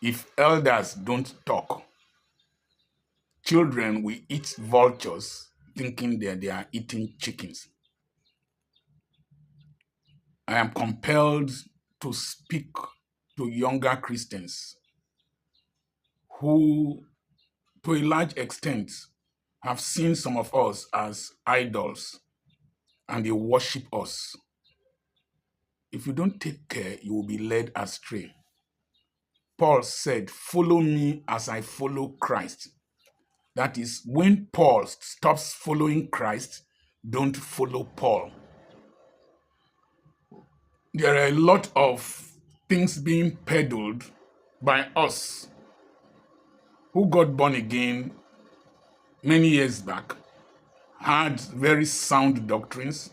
if elders don't talk, children will eat vultures thinking that they are eating chickens. I am compelled to speak to younger Christians who, to a large extent, have seen some of us as idols and they worship us. If you don't take care, you will be led astray. Paul said, "Follow me as I follow Christ." That is, when Paul stops following Christ, don't follow Paul. There are a lot of things being peddled by us who got born again many years back, had very sound doctrines,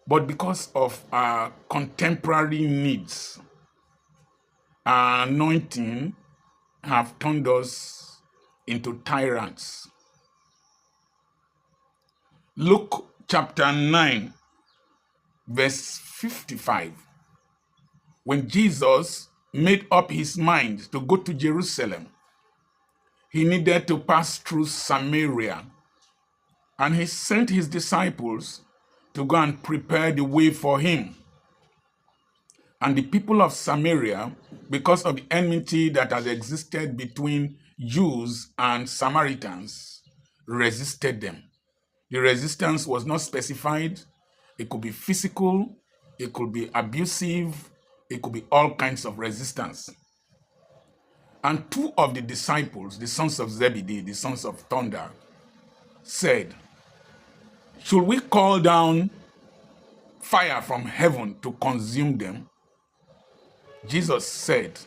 but because of our contemporary needs, our anointing have turned us into tyrants. Luke chapter 9, verse 55. When Jesus made up his mind to go to Jerusalem, he needed to pass through Samaria, and he sent his disciples to go and prepare the way for him. And the people of Samaria, because of the enmity that has existed between Jews and Samaritans, resisted them. The resistance was not specified. It could be physical, it could be abusive, it could be all kinds of resistance. And two of the disciples, the sons of Zebedee, the sons of thunder, said, "Should we call down fire from heaven to consume them?" Jesus said,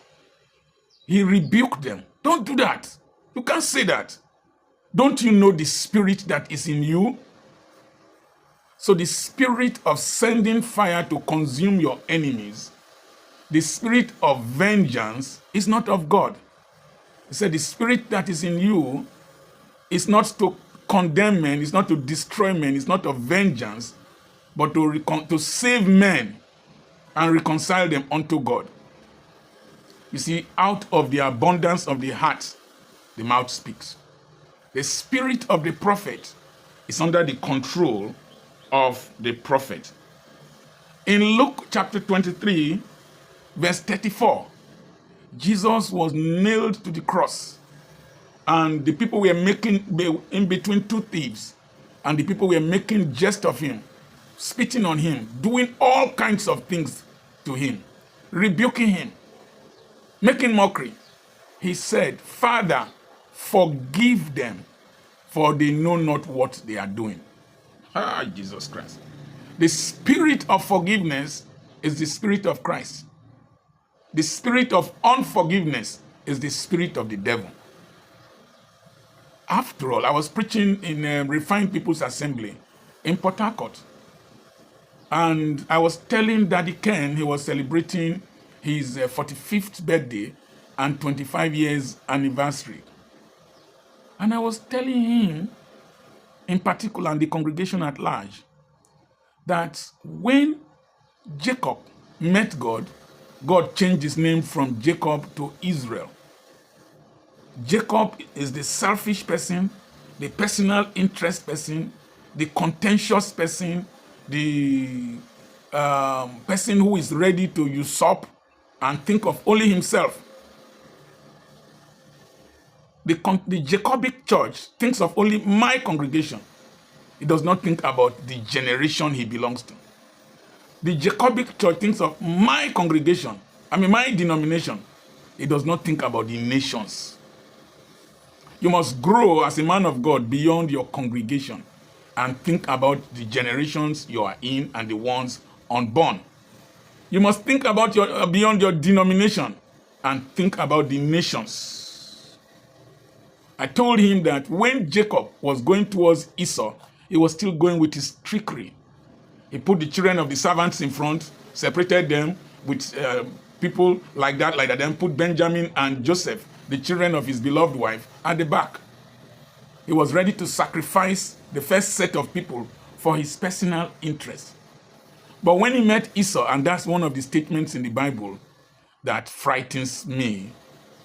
he rebuked them. "Don't do that. You can't say that. Don't you know the spirit that is in you?" So the spirit of sending fire to consume your enemies, the spirit of vengeance, is not of God. He said the spirit that is in you is not to condemn men, it's not to destroy men, it's not of vengeance, but to save men and reconcile them unto God. You see, out of the abundance of the heart, the mouth speaks. The spirit of the prophet is under the control of the prophet. In Luke chapter 23, verse 34, Jesus was nailed to the cross, and the people were making in between two thieves, and the people were making jest of him, spitting on him, doing all kinds of things to him, rebuking him, making mockery. He said, "Father, forgive them, for they know not what they are doing." Jesus Christ. The spirit of forgiveness is the spirit of Christ. The spirit of unforgiveness is the spirit of the devil. After all, I was preaching in a Refined People's Assembly in Port Harcourt, and I was telling Daddy Ken he was celebrating his 45th birthday and 25 years anniversary. And I was telling him, in particular, and the congregation at large, that when Jacob met God, God changed his name from Jacob to Israel. Jacob is the selfish person, the personal interest person, the contentious person, the person who is ready to usurp and think of only himself. The Jacobic church thinks of only my congregation. It does not think about the generation he belongs to. The Jacobic church thinks of my congregation, my denomination. It does not think about the nations. You must grow as a man of God beyond your congregation and think about the generations you are in and the ones unborn. You must think about beyond your denomination and think about the nations. I told him that when Jacob was going towards Esau, he was still going with his trickery. He put the children of the servants in front, separated them with people like that, then put Benjamin and Joseph, the children of his beloved wife, at the back. He was ready to sacrifice the first set of people for his personal interest. But when he met Esau, and that's one of the statements in the Bible that frightens me,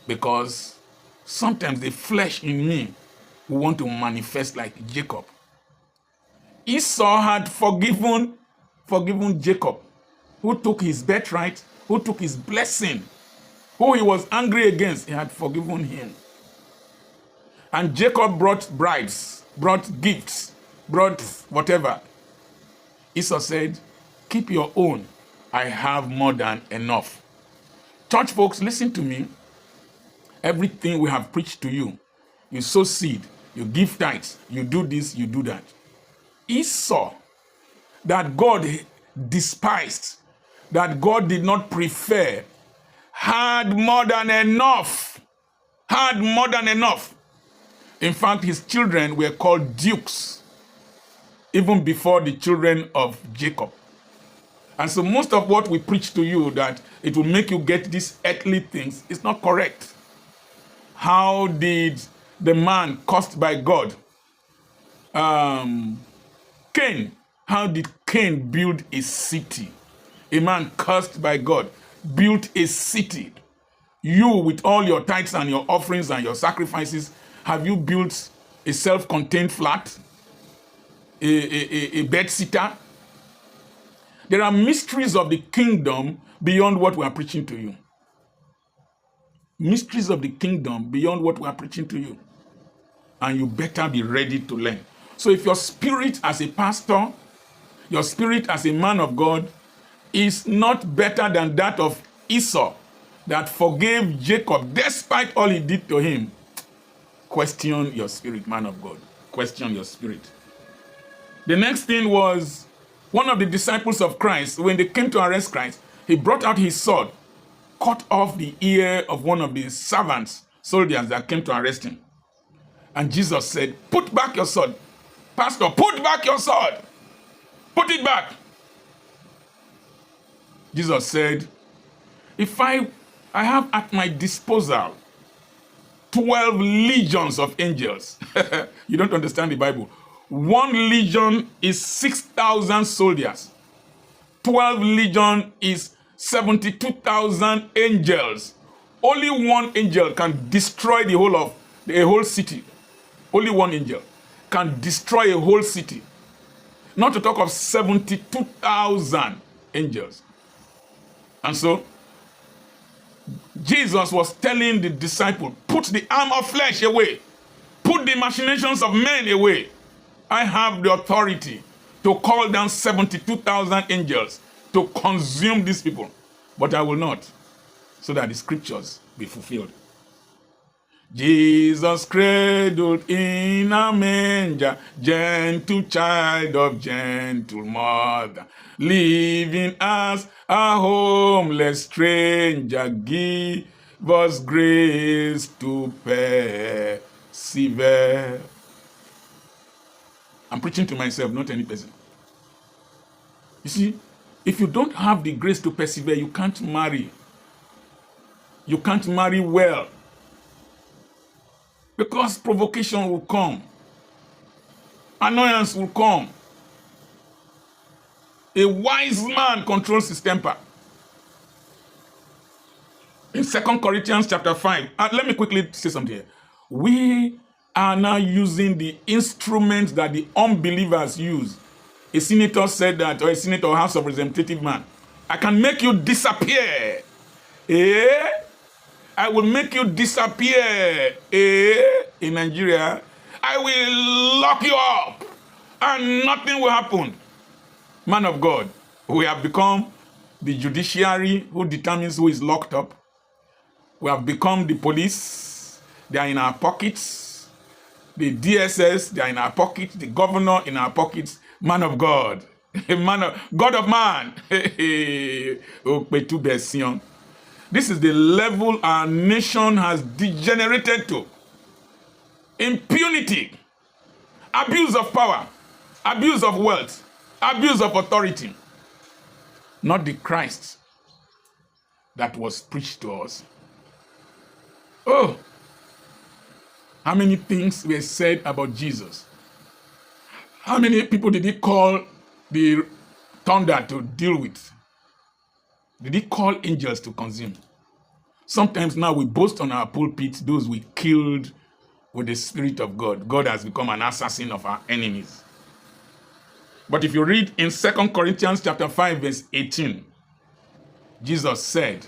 Because sometimes the flesh in me will want to manifest like Jacob. Esau had forgiven Jacob, who took his birthright, who took his blessing, who he was angry against. He had forgiven him. And Jacob brought bribes, brought gifts, brought whatever. Esau said, keep your own. I have more than enough. Church folks, listen to me. Everything we have preached to you, you sow seed, you give tithes, you do this, you do that. Esau, that God despised, that God did not prefer, had more than enough. Had more than enough. In fact, his children were called dukes, even before the children of Jacob. And so most of what we preach to you, that it will make you get these earthly things, is not correct. How did the man cursed by God, Cain, how did Cain build a city? A man cursed by God built a city. You, with all your tithes and your offerings and your sacrifices, have you built a self-contained flat? A bed-sitter? There are mysteries of the kingdom beyond what we are preaching to you. Mysteries of the kingdom beyond what we are preaching to you. And you better be ready to learn. So if your spirit as a pastor, your spirit as a man of God, is not better than that of Esau, that forgave Jacob despite all he did to him, question your spirit, man of God. Question your spirit. The next thing was, one of the disciples of Christ, when they came to arrest Christ, he brought out his sword, cut off the ear of one of the servants, soldiers that came to arrest him. And Jesus said, put back your sword. Pastor, put back your sword. Put it back. Jesus said, if I have at my disposal 12 legions of angels. You don't understand the Bible. One legion is 6,000 soldiers. 12 legion is 72,000 angels. Only one angel can destroy the whole city. Only one angel can destroy a whole city. Not to talk of 72,000 angels. And so, Jesus was telling the disciple, put the arm of flesh away. Put the machinations of men away. I have the authority to call down 72,000 angels to consume these people. But I will not, so that the scriptures be fulfilled. Jesus cradled in a manger, gentle child of gentle mother, living as a homeless stranger, give us grace to persevere. I'm preaching to myself, not any person. You see, if you don't have the grace to persevere, you can't marry. You can't marry well. Because provocation will come. Annoyance will come. A wise man controls his temper. In 2 Corinthians chapter 5, let me quickly say something here. We are now using the instruments that the unbelievers use. A senator said that, or a senator or House of Representative man, I can make you disappear. I will make you disappear. In Nigeria, I will lock you up and nothing will happen. Man of God, we have become the judiciary who determines who is locked up. We have become the police. They are in our pockets. The DSS, they are in our pockets. The governor in our pockets. Man of God. God of man. This is the level our nation has degenerated to. Impunity, abuse of power, abuse of wealth, abuse of authority. Not the Christ that was preached to us. Oh, how many things were said about Jesus? How many people did he call the thunder to deal with? Did he call angels to consume? Sometimes now we boast on our pulpits those we killed with the Spirit of God. God has become an assassin of our enemies. But if you read in 2 Corinthians chapter 5, verse 18, Jesus said,